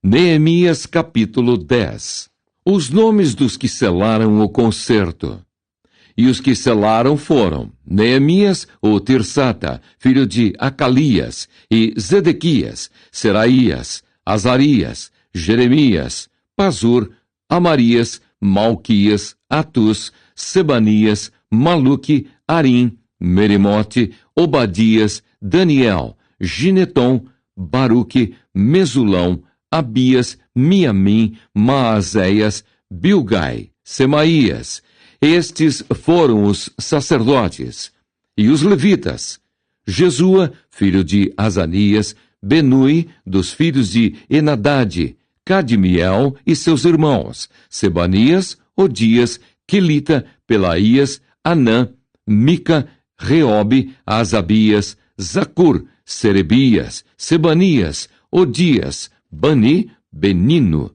Neemias capítulo 10. Os nomes dos que selaram o concerto. E os que selaram foram Neemias, o Tirsata, filho de Acalias, e Zedequias, Seraías, Azarias, Jeremias, Pazur, Amarias, Malquias, Atus, Sebanias, Maluque, Arim, Merimote, Obadias, Daniel, Gineton, Baruque, Mesulão, Abias, Miamim, Maazéias, Bilgai, Semaías. Estes foram os sacerdotes. E os levitas: Jesua, filho de Azanias, Benui, dos filhos de Enadade, Cadmiel e seus irmãos, Sebanias, Odias, Quelita, Pelaías, Anã, Mica, Reobe, Asabias, Zacur, Serebias, Sebanias, Odias, Bani, Benino.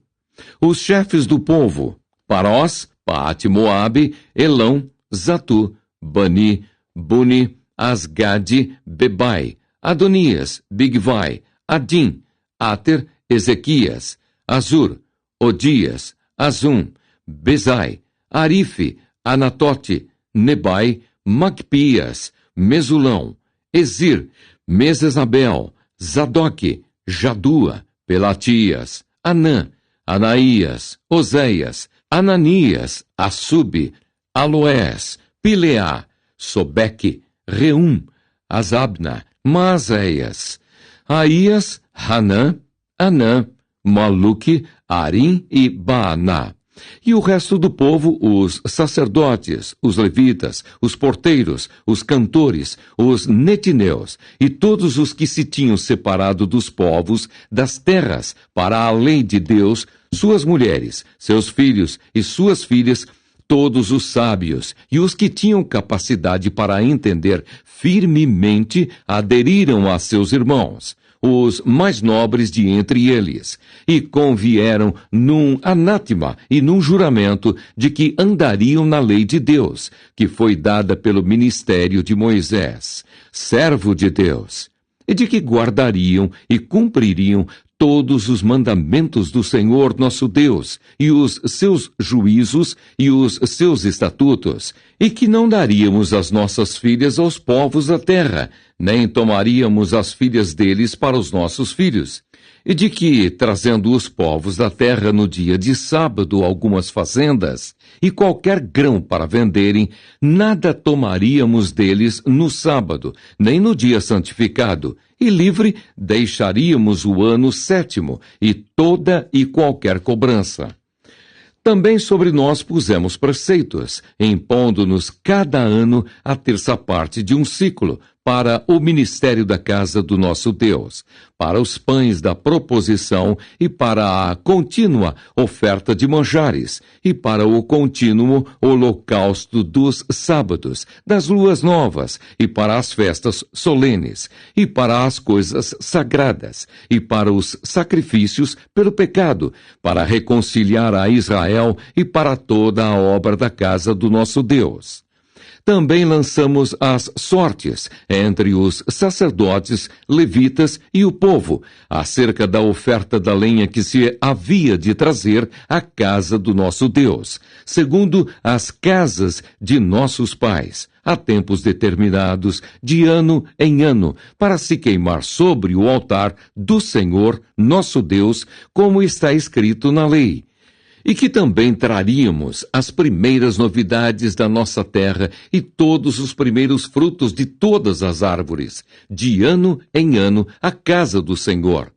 Os chefes do povo: Parós, Paate-Moabe, Elão, Zatu, Bani, Buni, Asgade, Bebai, Adonias, Bigvai, Adim, Ater, Ezequias, Azur, Odias, Azum, Bezai, Arife, Anatote, Nebai, Macpias, Mesulão, Ezir, Mesesabel, Zadoque, Jadua, Pelatias, Anã, Anaías, Oséias, Ananias, Assub, Aloés, Pileá, Sobeque, Reum, Azabna, Maazéias, Aías, Hanã, Anã, Maluque, Arim e Baaná. E o resto do povo, os sacerdotes, os levitas, os porteiros, os cantores, os netineus, e todos os que se tinham separado dos povos, das terras, para a lei de Deus, suas mulheres, seus filhos e suas filhas, todos os sábios e os que tinham capacidade para entender firmemente, aderiram a seus irmãos, os mais nobres de entre eles, e convieram num anátema e num juramento de que andariam na lei de Deus, que foi dada pelo ministério de Moisés, servo de Deus, e de que guardariam e cumpririam todos os mandamentos do Senhor nosso Deus, e os seus juízos e os seus estatutos, e que não daríamos as nossas filhas aos povos da terra, nem tomaríamos as filhas deles para os nossos filhos, e de que, trazendo os povos da terra no dia de sábado algumas fazendas, e qualquer grão para venderem, nada tomaríamos deles no sábado, nem no dia santificado, e livre deixaríamos o ano sétimo, e toda e qualquer cobrança. Também sobre nós pusemos preceitos, impondo-nos cada ano a terça parte de um ciclo, para o ministério da casa do nosso Deus, para os pães da proposição e para a contínua oferta de manjares, e para o contínuo holocausto dos sábados, das luas novas, e para as festas solenes, e para as coisas sagradas, e para os sacrifícios pelo pecado, para reconciliar a Israel e para toda a obra da casa do nosso Deus. Também lançamos as sortes entre os sacerdotes, levitas e o povo, acerca da oferta da lenha que se havia de trazer à casa do nosso Deus, segundo as casas de nossos pais, a tempos determinados, de ano em ano, para se queimar sobre o altar do Senhor, nosso Deus, como está escrito na lei. E que também traríamos as primeiras novidades da nossa terra e todos os primeiros frutos de todas as árvores, de ano em ano, à casa do Senhor.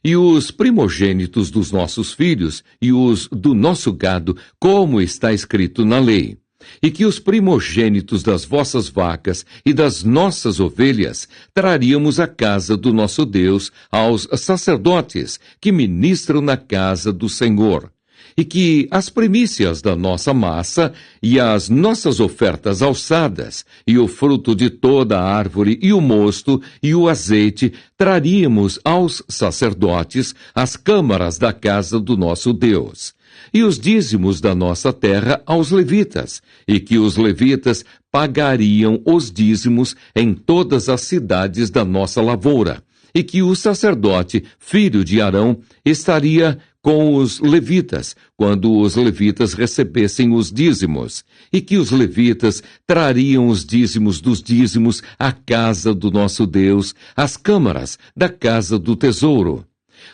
E os primogênitos dos nossos filhos e os do nosso gado, como está escrito na lei. E que os primogênitos das vossas vacas e das nossas ovelhas traríamos à casa do nosso Deus aos sacerdotes que ministram na casa do Senhor. E que as primícias da nossa massa e as nossas ofertas alçadas, e o fruto de toda a árvore, e o mosto, e o azeite, traríamos aos sacerdotes às câmaras da casa do nosso Deus. E os dízimos da nossa terra aos levitas, e que os levitas pagariam os dízimos em todas as cidades da nossa lavoura, e que o sacerdote, filho de Arão, estaria com os levitas, quando os levitas recebessem os dízimos, e que os levitas trariam os dízimos dos dízimos à casa do nosso Deus, às câmaras da casa do tesouro.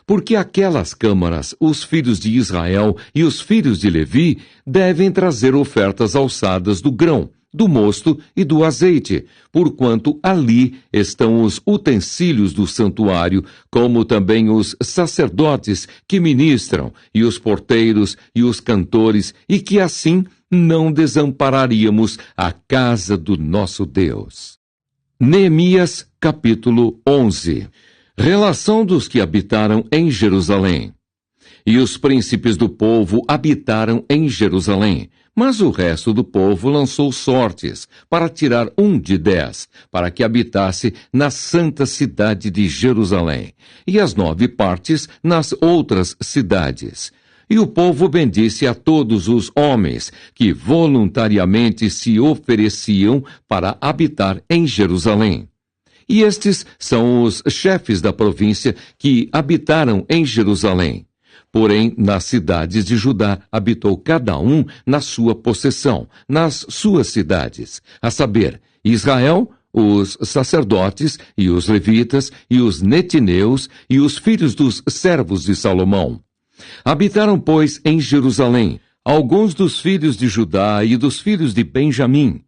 Porque aquelas câmaras, os filhos de Israel e os filhos de Levi devem trazer ofertas alçadas do grão, do mosto e do azeite, porquanto ali estão os utensílios do santuário, como também os sacerdotes que ministram, e os porteiros e os cantores, e que assim não desampararíamos a casa do nosso Deus. Neemias, capítulo 11. Relação dos que habitaram em Jerusalém. E os príncipes do povo habitaram em Jerusalém, mas o resto do povo lançou sortes para tirar 1 de 10, para que habitasse na santa cidade de Jerusalém, e as 9 partes nas outras cidades. E o povo bendisse a todos os homens que voluntariamente se ofereciam para habitar em Jerusalém. E estes são os chefes da província que habitaram em Jerusalém. Porém, nas cidades de Judá habitou cada um na sua possessão, nas suas cidades, a saber, Israel, os sacerdotes e os levitas e os netineus e os filhos dos servos de Salomão. Habitaram, pois, em Jerusalém alguns dos filhos de Judá e dos filhos de Benjamim.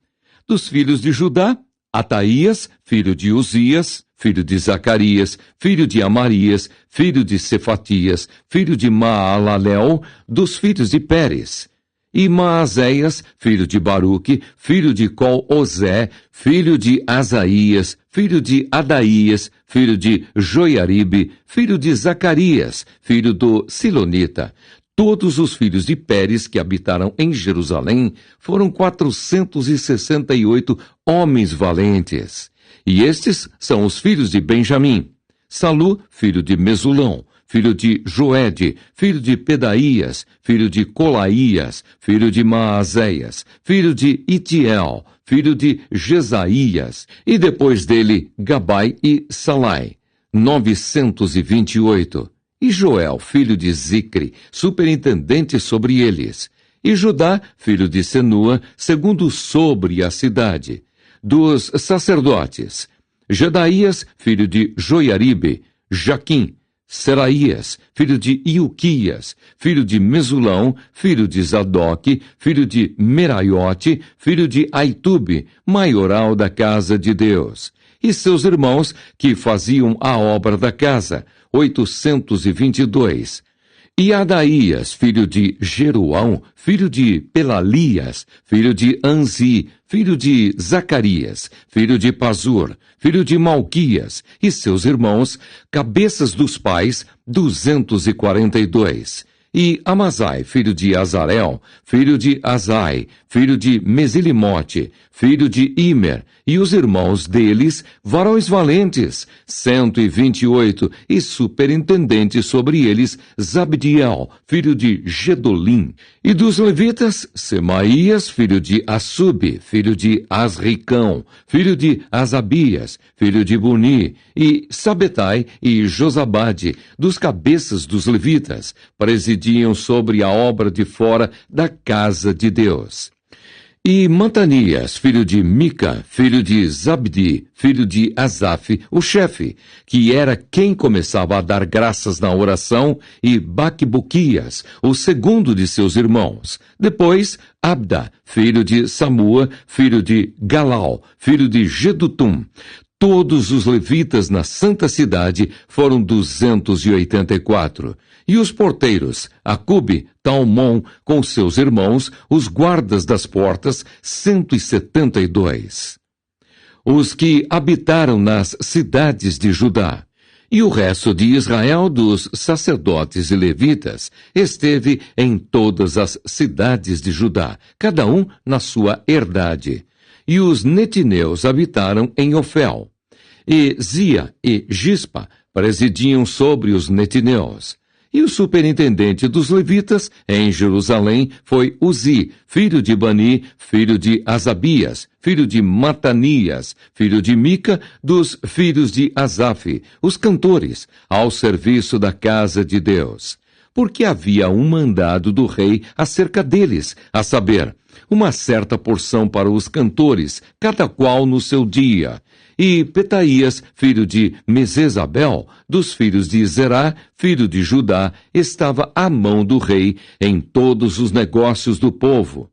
Dos filhos de Judá, Ataías, filho de Uzias, filho de Zacarias, filho de Amarias, filho de Cefatias, filho de Maalalel, dos filhos de Pérez. E Maazéias, filho de Baruque, filho de Col-Ozé, filho de Asaías, filho de Adaías, filho de Joiaribe, filho de Zacarias, filho do Silonita. Todos os filhos de Pérez que habitaram em Jerusalém foram 468 homens valentes. E estes são os filhos de Benjamim: Salu, filho de Mesulão, filho de Joede, filho de Pedaías, filho de Colaías, filho de Maazéias, filho de Itiel, filho de Jesaías, e depois dele Gabai e Salai, 928. E Joel, filho de Zicre, superintendente sobre eles. E Judá, filho de Senua, segundo sobre a cidade. Dos sacerdotes: Jedaías, filho de Joiaribe, Jaquim, Seraías, filho de Ilquias, filho de Mesulão, filho de Zadoque, filho de Meraiote, filho de Aitube, maioral da casa de Deus. E seus irmãos, que faziam a obra da casa, 822. E Adaías, filho de Jeruão, filho de Pelalias, filho de Anzi, filho de Zacarias, filho de Pazur, filho de Malquias, e seus irmãos, cabeças dos pais, 242. E Amazai, filho de Azarel, filho de Azai, filho de Mesilimote, filho de Imer, e os irmãos deles, varões valentes, 128, e superintendente sobre eles, Zabdiel, filho de Gedolim. E dos levitas, Semaías, filho de Assub, filho de Asricão, filho de Asabias, filho de Buni, e Sabetai e Josabade, dos cabeças dos levitas, presidiam sobre a obra de fora da casa de Deus. E Matanias, filho de Mica, filho de Zabdi, filho de Asaf, o chefe, que era quem começava a dar graças na oração, e Baquebuquias, o segundo de seus irmãos. Depois, Abda, filho de Samua, filho de Galal, filho de Gedutum. Todos os levitas na santa cidade foram 284. E os porteiros, Acube, Talmon, com seus irmãos, os guardas das portas, 172. Os que habitaram nas cidades de Judá. E o resto de Israel, dos sacerdotes e levitas, esteve em todas as cidades de Judá, cada um na sua herdade. E os netineus habitaram em Ofel. E Zia e Gispa presidiam sobre os netineus. E o superintendente dos levitas em Jerusalém foi Uzi, filho de Bani, filho de Asabias, filho de Matanias, filho de Mica, dos filhos de Asaf, os cantores, ao serviço da casa de Deus. Porque havia um mandado do rei acerca deles, a saber, uma certa porção para os cantores, cada qual no seu dia. E Petaías, filho de Mesesabel, dos filhos de Zerá, filho de Judá, estava à mão do rei em todos os negócios do povo.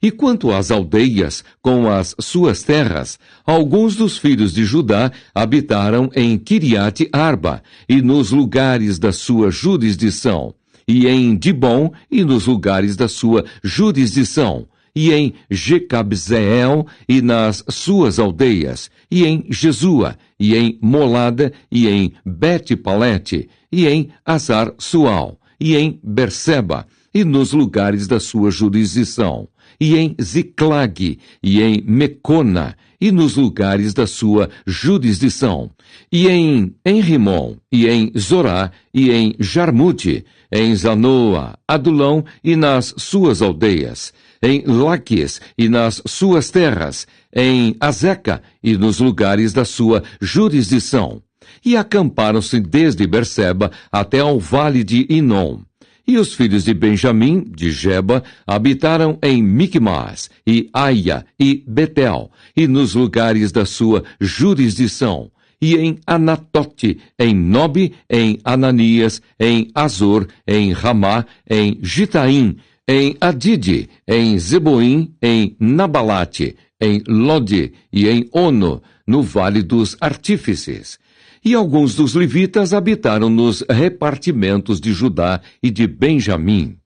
E quanto às aldeias, com as suas terras, alguns dos filhos de Judá habitaram em Kiriate Arba, e nos lugares da sua jurisdição, e em Dibom, e nos lugares da sua jurisdição, e em Jecabzeel, e nas suas aldeias, e em Jesua, e em Molada, e em Bet-Palete, e em Azar-Sual, e em Berseba, e nos lugares da sua jurisdição, e em Ziclag, e em Mecona, e nos lugares da sua jurisdição, e em Rimon, e em Zorá, e em Jarmute, em Zanoa, Adulão, e nas suas aldeias, em Laques e nas suas terras, em Azeca e nos lugares da sua jurisdição. E acamparam-se desde Berseba até ao vale de Inom. E os filhos de Benjamim, de Geba, habitaram em Micmas, e Aia, e Betel, e nos lugares da sua jurisdição, e em Anatote, em Nobe, em Ananias, em Azor, em Ramá, em Gitaim, em Adide, em Zeboim, em Nabalate, em Lode e em Ono, no vale dos artífices. E alguns dos levitas habitaram nos repartimentos de Judá e de Benjamim.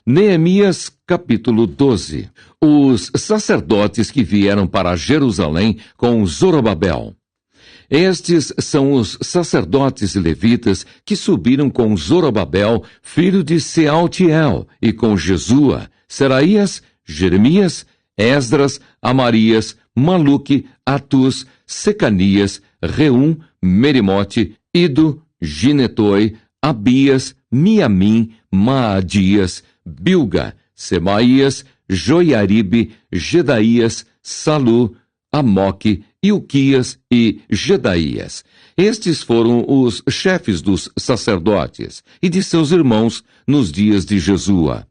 Neemias, capítulo 12. Os sacerdotes que vieram para Jerusalém com Zorobabel. Estes são os sacerdotes e levitas que subiram com Zorobabel, filho de Sealtiel, e com Jesua, Seraías, Jeremias, Esdras, Amarias, Maluque, Atus, Secanias, Reum, Merimote, Ido, Ginetoi, Abias, Miamim, Maadias, Bilga, Semaías, Joiaribe, Gedaías, Salu, Amoque, Ilquias e Gedaías. Estes foram os chefes dos sacerdotes e de seus irmãos nos dias de Jesua.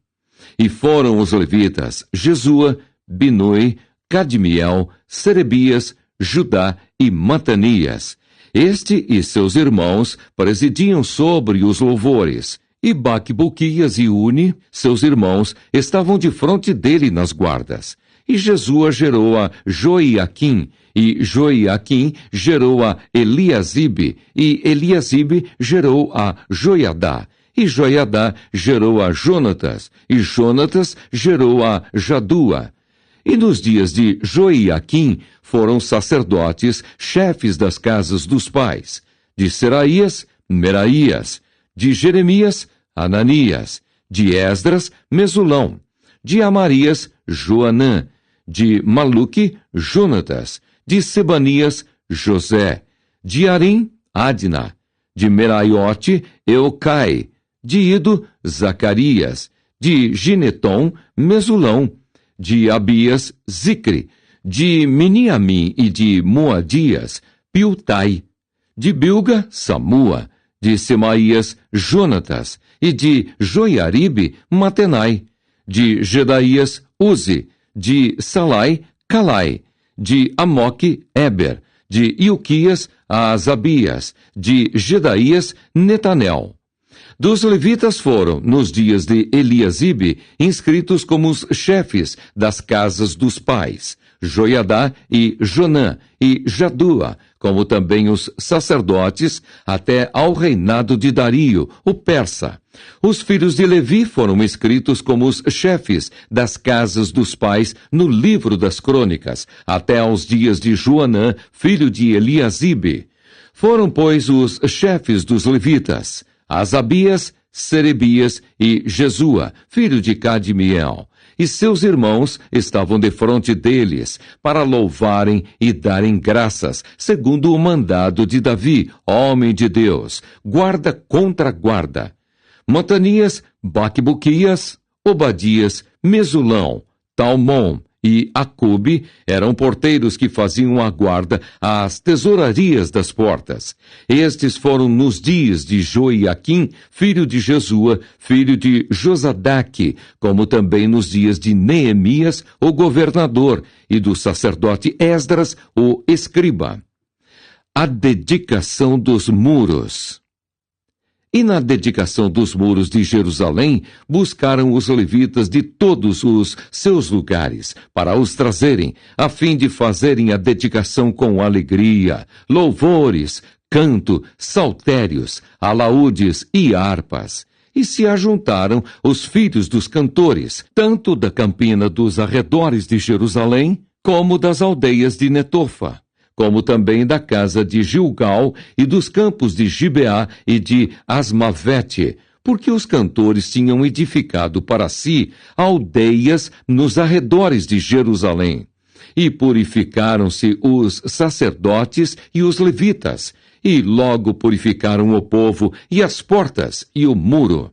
E foram os levitas Jesua, Binui, Cadmiel, Serebias, Judá e Matanias. Este e seus irmãos presidiam sobre os louvores, e Baque-Buquias e Uni, seus irmãos, estavam de frente dele nas guardas. E Jesua gerou a Joiaquim, e Joiaquim gerou a Eliasibe, e Eliasibe gerou a Joiadá, e Joiadá gerou a Jonatas, e Jonatas gerou a Jadua. E nos dias de Joiaquim foram sacerdotes, chefes das casas dos pais, de Seraías, Meraías, de Jeremias, Ananias, de Esdras, Mesulão, de Amarias, Joanã, de Maluque, Jonatas, de Sebanias, José, de Arim, Adna, de Meraiote, Eucai, de Ido, Zacarias, de Gineton, Mesulão, de Abias, Zicre, de Miniamim e de Moadias, Piltai, de Bilga, Samua, de Semaías, Jonatas, e de Joiaribe, Matenai, de Gedaías, Uzi, de Salai, Calai, de Amoque, Eber, de Ilquias, Asabias, de Gedaías, Netanel. Dos levitas foram, nos dias de Eliasibe, inscritos como os chefes das casas dos pais, Joiadá e Jonã e Jadua, como também os sacerdotes, até ao reinado de Dario, o persa. Os filhos de Levi foram escritos como os chefes das casas dos pais no livro das crônicas, até aos dias de Joanã, filho de Eliasibe. Foram, pois, os chefes dos levitas, Asabias, Serebias e Jesua, filho de Cadmiel. E seus irmãos estavam defronte deles, para louvarem e darem graças, segundo o mandado de Davi, homem de Deus, guarda contra guarda. Matanias, Baquebuquias, Obadias, Mesulão, Talmon e Acube eram porteiros que faziam a guarda às tesourarias das portas. Estes foram nos dias de Joiaquim, filho de Jesua, filho de Josadaque, como também nos dias de Neemias, o governador, e do sacerdote Esdras, o escriba. A dedicação dos muros. E na dedicação dos muros de Jerusalém, buscaram os levitas de todos os seus lugares, para os trazerem, a fim de fazerem a dedicação com alegria, louvores, canto, saltérios, alaúdes e harpas. E se ajuntaram os filhos dos cantores, tanto da campina dos arredores de Jerusalém, como das aldeias de Netofa, como também da casa de Gilgal e dos campos de Gibeá e de Asmavete, porque os cantores tinham edificado para si aldeias nos arredores de Jerusalém. E purificaram-se os sacerdotes e os levitas, e logo purificaram o povo e as portas e o muro.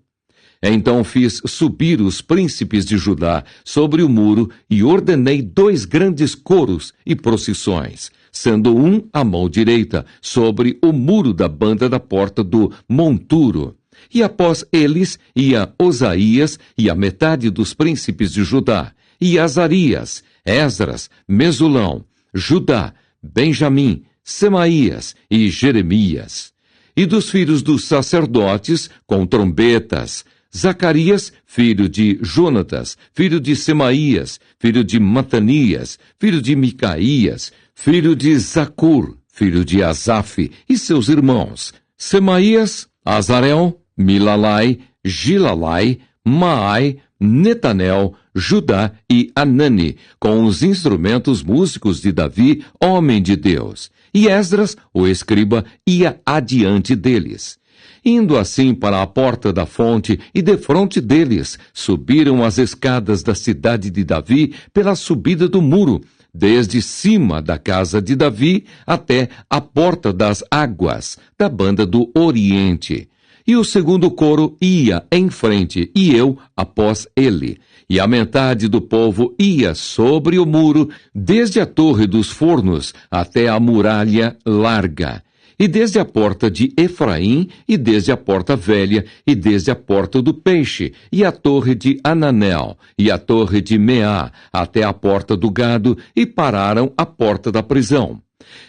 Então fiz subir os príncipes de Judá sobre o muro e ordenei 2 grandes coros e procissões, sendo um à mão direita, sobre o muro da banda da porta do monturo. E após eles ia Osaías e a metade dos príncipes de Judá, e Azarias, Esdras, Mesulão, Judá, Benjamim, Semaías e Jeremias. E dos filhos dos sacerdotes, com trombetas, Zacarias, filho de Jonatas, filho de Semaías, filho de Matanias, filho de Micaías, filho de Zacur, filho de Asaf, e seus irmãos, Semaías, Azarel, Milalai, Gilalai, Maai, Netanel, Judá e Anani, com os instrumentos músicos de Davi, homem de Deus. E Esdras, o escriba, ia adiante deles. Indo assim para a porta da fonte, e defronte deles, subiram as escadas da cidade de Davi pela subida do muro, desde cima da casa de Davi até a porta das águas, da banda do Oriente. E o segundo coro ia em frente, e eu após ele. E a metade do povo ia sobre o muro, desde a torre dos fornos até a muralha larga, e desde a porta de Efraim, e desde a porta velha, e desde a porta do peixe, e a torre de Ananel, e a torre de Meá, até a porta do gado, e pararam à porta da prisão.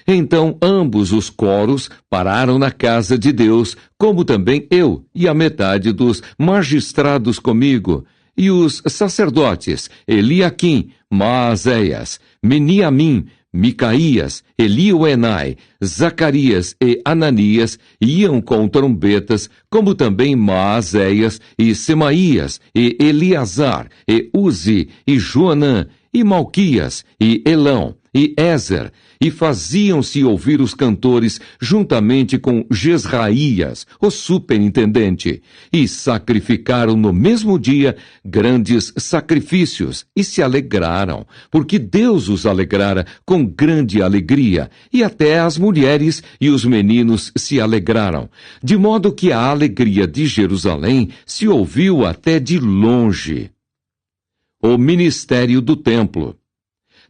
Então ambos os coros pararam na casa de Deus, como também eu, e a metade dos magistrados comigo, e os sacerdotes, Eliaquim, Maazéias, Meniamim, Micaías, Elioenai, Zacarias e Ananias iam com trombetas, como também Maazéias e Semaías, e Eleazar, e Uzi, e Joanã, e Malquias, e Elão, e Ézer, e faziam-se ouvir os cantores juntamente com Jezraías, o superintendente, e sacrificaram no mesmo dia grandes sacrifícios, e se alegraram, porque Deus os alegrara com grande alegria, e até as mulheres e os meninos se alegraram, de modo que a alegria de Jerusalém se ouviu até de longe. O ministério do templo.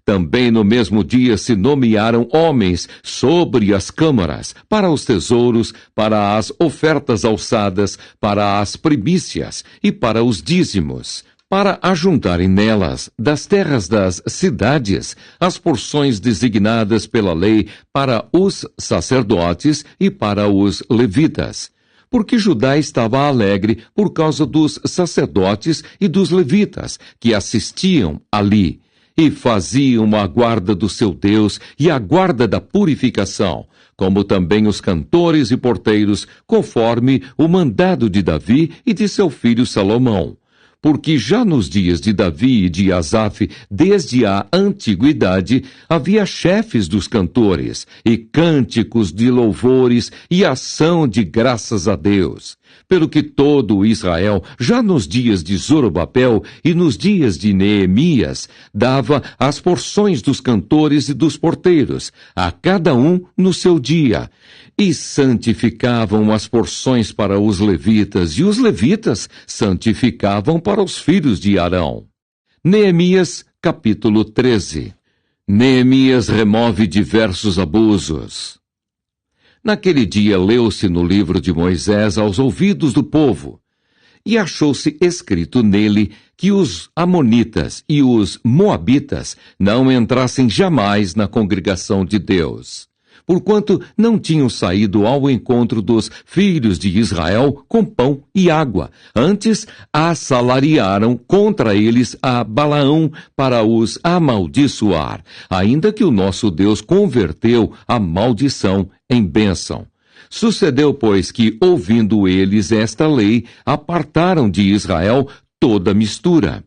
Também no mesmo dia se nomearam homens sobre as câmaras, para os tesouros, para as ofertas alçadas, para as primícias e para os dízimos, para ajuntarem nelas, das terras das cidades, as porções designadas pela lei para os sacerdotes e para os levitas. Porque Judá estava alegre por causa dos sacerdotes e dos levitas, que assistiam ali, e faziam a guarda do seu Deus e a guarda da purificação, como também os cantores e porteiros, conforme o mandado de Davi e de seu filho Salomão. Porque já nos dias de Davi e de Asaf, desde a antiguidade, havia chefes dos cantores, e cânticos de louvores e ação de graças a Deus. Pelo que todo Israel, já nos dias de Zorobabel e nos dias de Neemias, dava as porções dos cantores e dos porteiros, a cada um no seu dia, e santificavam as porções para os levitas, e os levitas santificavam para os filhos de Arão. Neemias, capítulo 13. Neemias remove diversos abusos. Naquele dia leu-se no livro de Moisés aos ouvidos do povo, e achou-se escrito nele que os amonitas e os moabitas não entrassem jamais na congregação de Deus, porquanto não tinham saído ao encontro dos filhos de Israel com pão e água. Antes, assalariaram contra eles a Balaão para os amaldiçoar, ainda que o nosso Deus converteu a maldição em bênção. Sucedeu, pois, que, ouvindo eles esta lei, apartaram de Israel toda mistura.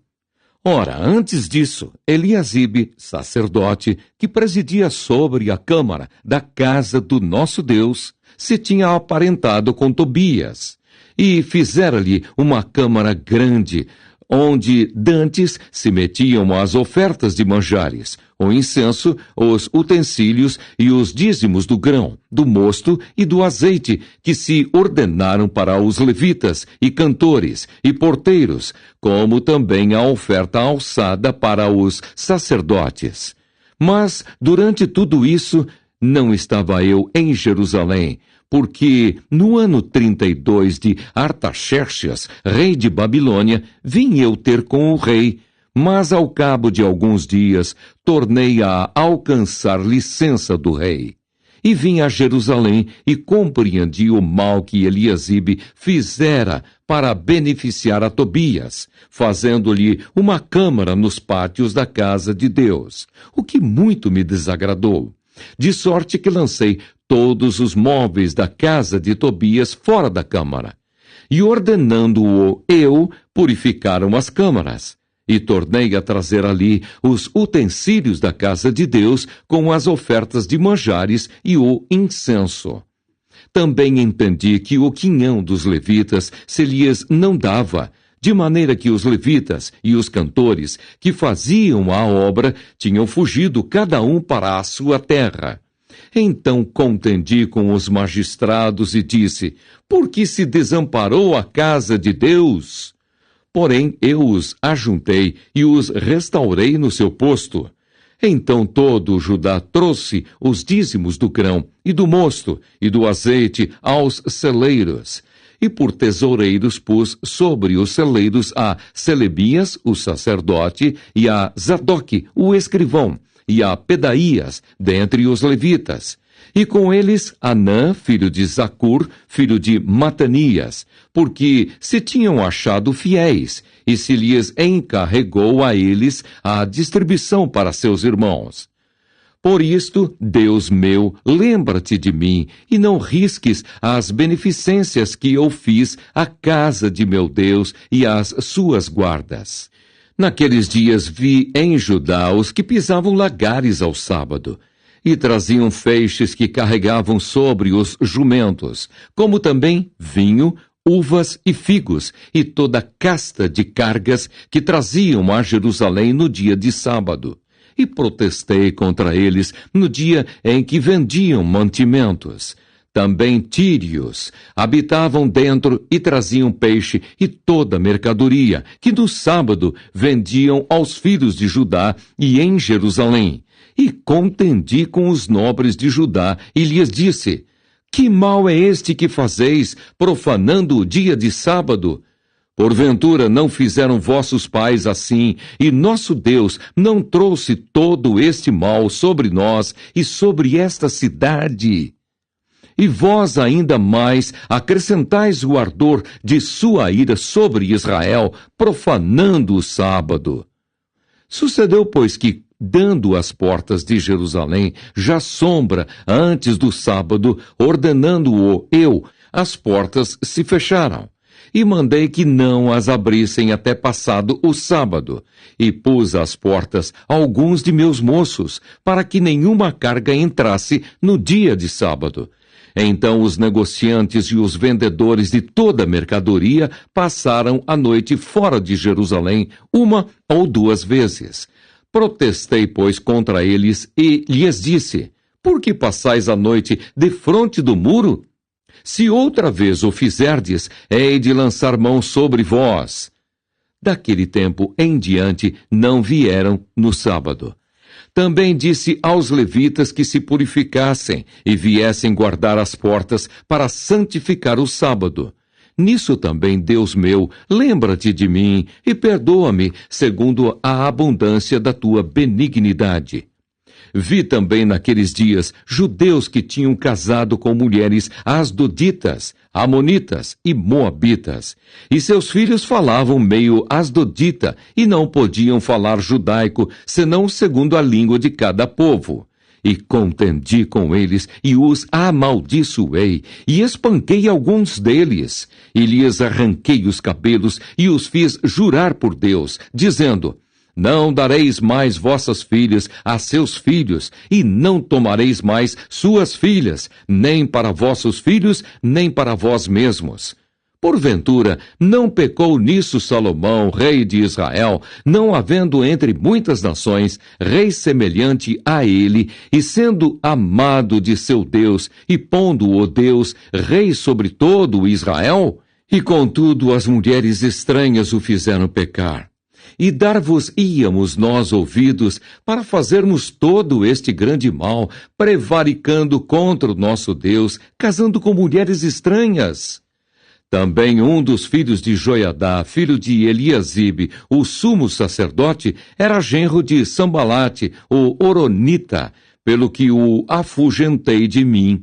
Ora, antes disso, Eliasibe, sacerdote, que presidia sobre a câmara da casa do nosso Deus, se tinha aparentado com Tobias, e fizera-lhe uma câmara grande, onde dantes se metiam as ofertas de manjares, o incenso, os utensílios e os dízimos do grão, do mosto e do azeite, que se ordenaram para os levitas e cantores e porteiros, como também a oferta alçada para os sacerdotes. Mas, durante tudo isso, não estava eu em Jerusalém, porque no ano 32 de Artaxerxes, rei de Babilônia, vim eu ter com o rei, mas ao cabo de alguns dias tornei a alcançar licença do rei. E vim a Jerusalém e compreendi o mal que Eliasibe fizera para beneficiar a Tobias, fazendo-lhe uma câmara nos pátios da casa de Deus, o que muito me desagradou. De sorte que lancei todos os móveis da casa de Tobias fora da câmara. E ordenando-o eu, purificaram as câmaras. E tornei a trazer ali os utensílios da casa de Deus com as ofertas de manjares e o incenso. Também entendi que o quinhão dos levitas se lhes não dava, de maneira que os levitas e os cantores que faziam a obra tinham fugido cada um para a sua terra. Então contendi com os magistrados e disse: por que se desamparou a casa de Deus? Porém eu os ajuntei e os restaurei no seu posto. Então todo Judá trouxe os dízimos do grão e do mosto e do azeite aos celeiros. E por tesoureiros pus sobre os celeiros a Selebias, o sacerdote, e a Zadoque, o escrivão, e a Pedaías, dentre os levitas. E com eles Anã, filho de Zacur, filho de Matanias, porque se tinham achado fiéis, e se lhes encarregou a eles a distribuição para seus irmãos. Por isto, Deus meu, lembra-te de mim, e não risques as beneficências que eu fiz à casa de meu Deus e às suas guardas. Naqueles dias vi em Judá os que pisavam lagares ao sábado, e traziam feixes que carregavam sobre os jumentos, como também vinho, uvas e figos, e toda casta de cargas que traziam a Jerusalém no dia de sábado. E protestei contra eles no dia em que vendiam mantimentos. Também tírios habitavam dentro e traziam peixe e toda mercadoria, que no sábado vendiam aos filhos de Judá e em Jerusalém. E contendi com os nobres de Judá e lhes disse: que mal é este que fazeis, profanando o dia de sábado? Porventura não fizeram vossos pais assim, e nosso Deus não trouxe todo este mal sobre nós e sobre esta cidade? E vós ainda mais acrescentais o ardor de sua ira sobre Israel, profanando o sábado. Sucedeu, pois, que, dando as portas de Jerusalém já sombra antes do sábado, ordenando-o eu, as portas se fecharam. E mandei que não as abrissem até passado o sábado, e pus às portas alguns de meus moços, para que nenhuma carga entrasse no dia de sábado. Então os negociantes e os vendedores de toda a mercadoria passaram a noite fora de Jerusalém 1 ou 2 vezes. Protestei, pois, contra eles e lhes disse: por que passais a noite defronte do muro? Se outra vez o fizerdes, hei de lançar mão sobre vós. Daquele tempo em diante não vieram no sábado. Também disse aos levitas que se purificassem e viessem guardar as portas para santificar o sábado. Nisso também, Deus meu, lembra-te de mim e perdoa-me segundo a abundância da tua benignidade. Vi também naqueles dias judeus que tinham casado com mulheres asdoditas, amonitas e moabitas, e seus filhos falavam meio asdodita e não podiam falar judaico, senão segundo a língua de cada povo. E contendi com eles, e os amaldiçoei, e espanquei alguns deles, e lhes arranquei os cabelos, e os fiz jurar por Deus, dizendo: não dareis mais vossas filhas a seus filhos, e não tomareis mais suas filhas, nem para vossos filhos, nem para vós mesmos. Porventura, não pecou nisso Salomão, rei de Israel, não havendo entre muitas nações rei semelhante a ele, e sendo amado de seu Deus, e pondo-o Deus rei sobre todo Israel? E contudo as mulheres estranhas o fizeram pecar. E dar-vos-íamos nós ouvidos para fazermos todo este grande mal, prevaricando contra o nosso Deus, casando com mulheres estranhas. Também um dos filhos de Joiadá, filho de Eliasibe, o sumo sacerdote, era genro de Sambalate, o Horonita, pelo que o afugentei de mim.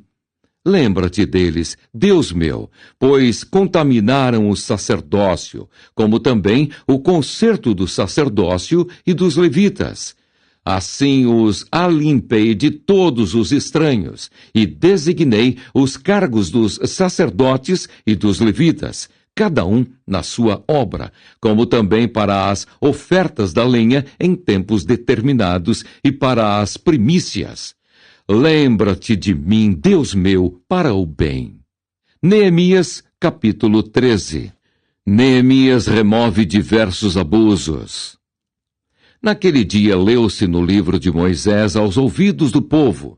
Lembra-te deles, Deus meu, pois contaminaram o sacerdócio, como também o concerto do sacerdócio e dos levitas. Assim os alimpei de todos os estranhos, e designei os cargos dos sacerdotes e dos levitas, cada um na sua obra, como também para as ofertas da lenha em tempos determinados e para as primícias. Lembra-te de mim, Deus meu, para o bem. Neemias, capítulo 13. Neemias remove diversos abusos. Naquele dia leu-se no livro de Moisés aos ouvidos do povo,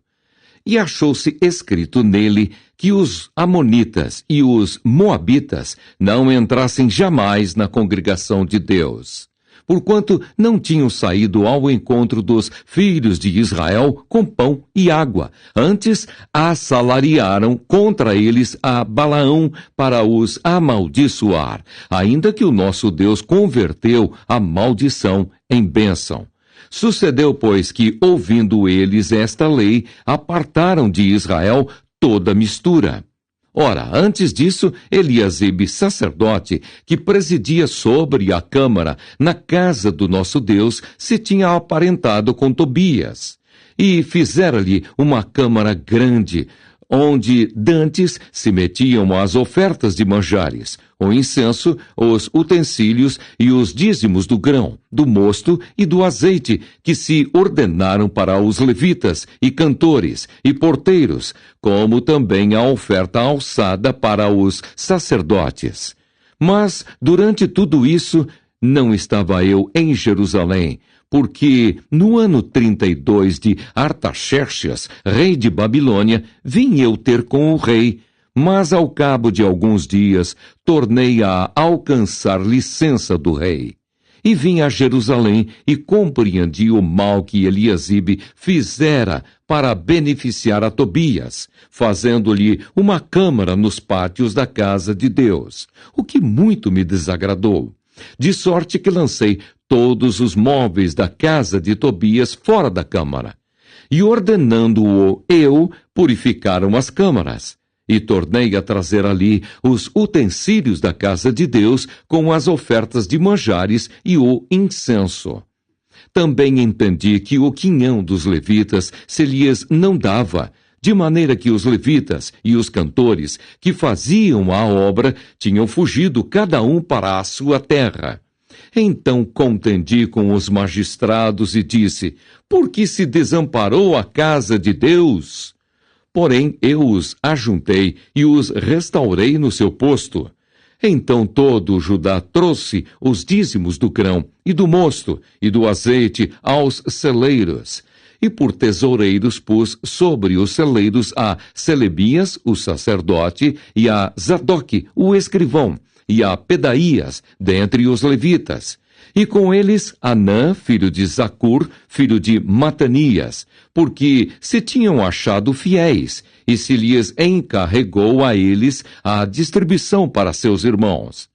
e achou-se escrito nele que os amonitas e os moabitas não entrassem jamais na congregação de Deus, porquanto não tinham saído ao encontro dos filhos de Israel com pão e água. Antes assalariaram contra eles a Balaão para os amaldiçoar, ainda que o nosso Deus converteu a maldição em bênção. Sucedeu, pois, que, ouvindo eles esta lei, apartaram de Israel toda mistura. Ora, antes disso, Eliasibe, sacerdote, que presidia sobre a câmara na casa do nosso Deus, se tinha aparentado com Tobias. E fizera-lhe uma câmara grande, onde dantes se metiam as ofertas de manjares, o incenso, os utensílios e os dízimos do grão, do mosto e do azeite, que se ordenaram para os levitas e cantores e porteiros, como também a oferta alçada para os sacerdotes. Mas, durante tudo isso, não estava eu em Jerusalém, porque no ano 32 de Artaxerxes, rei de Babilônia, vim eu ter com o rei, mas ao cabo de alguns dias tornei a alcançar licença do rei. E vim a Jerusalém e compreendi o mal que Eliasibe fizera para beneficiar a Tobias, fazendo-lhe uma câmara nos pátios da casa de Deus, o que muito me desagradou. De sorte que lancei todos os móveis da casa de Tobias fora da câmara. E ordenando-o eu, purificaram as câmaras. E tornei a trazer ali os utensílios da casa de Deus com as ofertas de manjares e o incenso. Também entendi que o quinhão dos levitas se lhes não dava, de maneira que os levitas e os cantores que faziam a obra tinham fugido cada um para a sua terra. Então contendi com os magistrados e disse: por que se desamparou a casa de Deus? porém eu os ajuntei e os restaurei no seu posto. Então todo Judá trouxe os dízimos do grão, e do mosto, e do azeite aos celeiros. E por tesoureiros pus sobre os celeiros a Selebias, o sacerdote, e a Zadoque, o escrivão, e a Pedaías, dentre os levitas. E com eles Anã, filho de Zacur, filho de Matanias, porque se tinham achado fiéis, e se lhes encarregou a eles a distribuição para seus irmãos.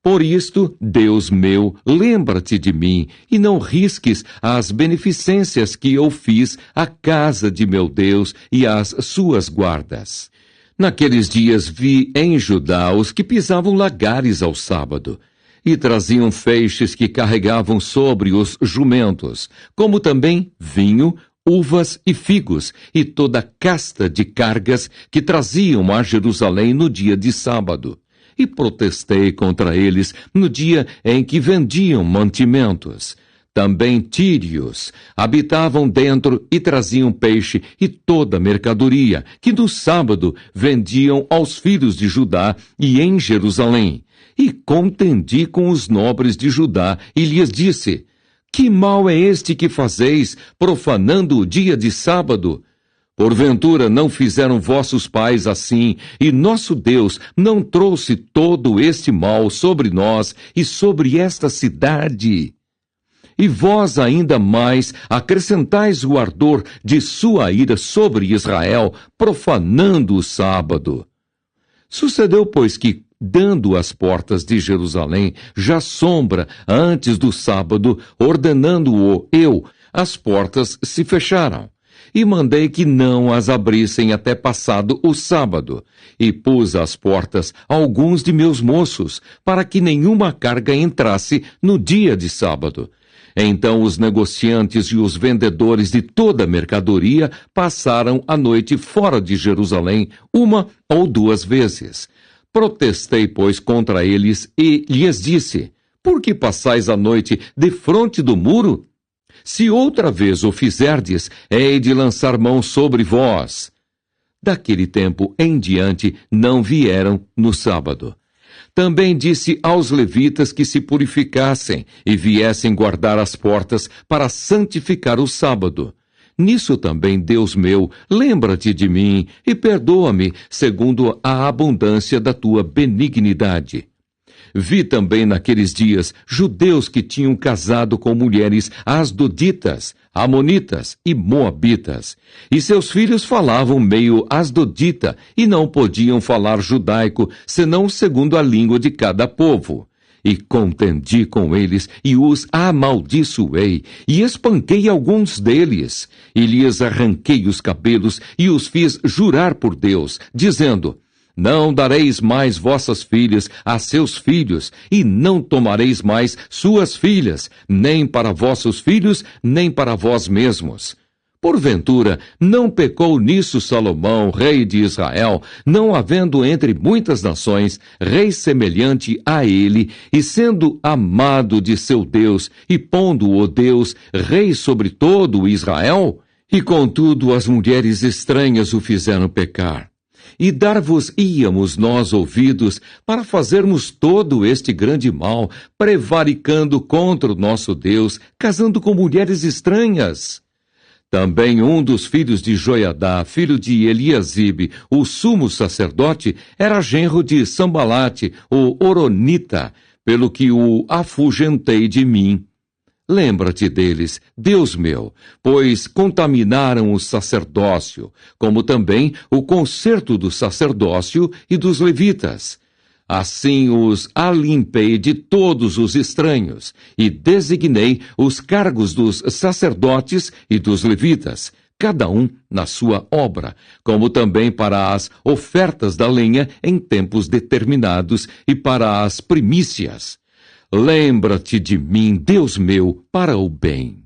Por isto, Deus meu, lembra-te de mim, e não risques as beneficências que eu fiz à casa de meu Deus e às suas guardas. Naqueles dias vi em Judá os que pisavam lagares ao sábado, e traziam feixes que carregavam sobre os jumentos, como também vinho, uvas e figos, e toda casta de cargas que traziam a Jerusalém no dia de sábado. E protestei contra eles no dia em que vendiam mantimentos. Também tírios habitavam dentro e traziam peixe e toda mercadoria, que no sábado vendiam aos filhos de Judá e em Jerusalém. E contendi com os nobres de Judá e lhes disse: que mal é este que fazeis, profanando o dia de sábado? Porventura não fizeram vossos pais assim, e nosso Deus não trouxe todo este mal sobre nós e sobre esta cidade? E vós ainda mais acrescentais o ardor de sua ira sobre Israel, profanando o sábado. Sucedeu, pois, que, dando as portas de Jerusalém já sombra antes do sábado, ordenando-o eu, as portas se fecharam. E mandei que não as abrissem até passado o sábado, e pus às portas alguns de meus moços, para que nenhuma carga entrasse no dia de sábado. Então os negociantes e os vendedores de toda a mercadoria passaram a noite fora de Jerusalém 1 ou 2 vezes. Protestei, pois, contra eles e lhes disse: por que passais a noite defronte do muro? Se outra vez o fizerdes, hei de lançar mão sobre vós. Daquele tempo em diante não vieram no sábado. Também disse aos levitas que se purificassem e viessem guardar as portas para santificar o sábado. Nisso também, Deus meu, lembra-te de mim e perdoa-me segundo a abundância da tua benignidade. Vi também naqueles dias judeus que tinham casado com mulheres asdoditas, amonitas e moabitas, e seus filhos falavam meio asdodita e não podiam falar judaico, senão segundo a língua de cada povo. E contendi com eles, e os amaldiçoei, e espanquei alguns deles, e lhes arranquei os cabelos, e os fiz jurar por Deus, dizendo: não dareis mais vossas filhas a seus filhos, e não tomareis mais suas filhas, nem para vossos filhos, nem para vós mesmos. Porventura, não pecou nisso Salomão, rei de Israel, não havendo entre muitas nações rei semelhante a ele, e sendo amado de seu Deus, e pondo-o Deus rei sobre todo o Israel? E contudo as mulheres estranhas o fizeram pecar. E dar-vos-íamos nós ouvidos para fazermos todo este grande mal, prevaricando contra o nosso Deus, casando com mulheres estranhas. Também um dos filhos de Joiadá, filho de Eliasibe, o sumo sacerdote, era genro de Sambalate, o Horonita, pelo que o afugentei de mim. Lembra-te deles, Deus meu, pois contaminaram o sacerdócio, como também o concerto do sacerdócio e dos levitas. Assim os alimpei de todos os estranhos, e designei os cargos dos sacerdotes e dos levitas, cada um na sua obra, como também para as ofertas da lenha em tempos determinados e para as primícias. Lembra-te de mim, Deus meu, para o bem.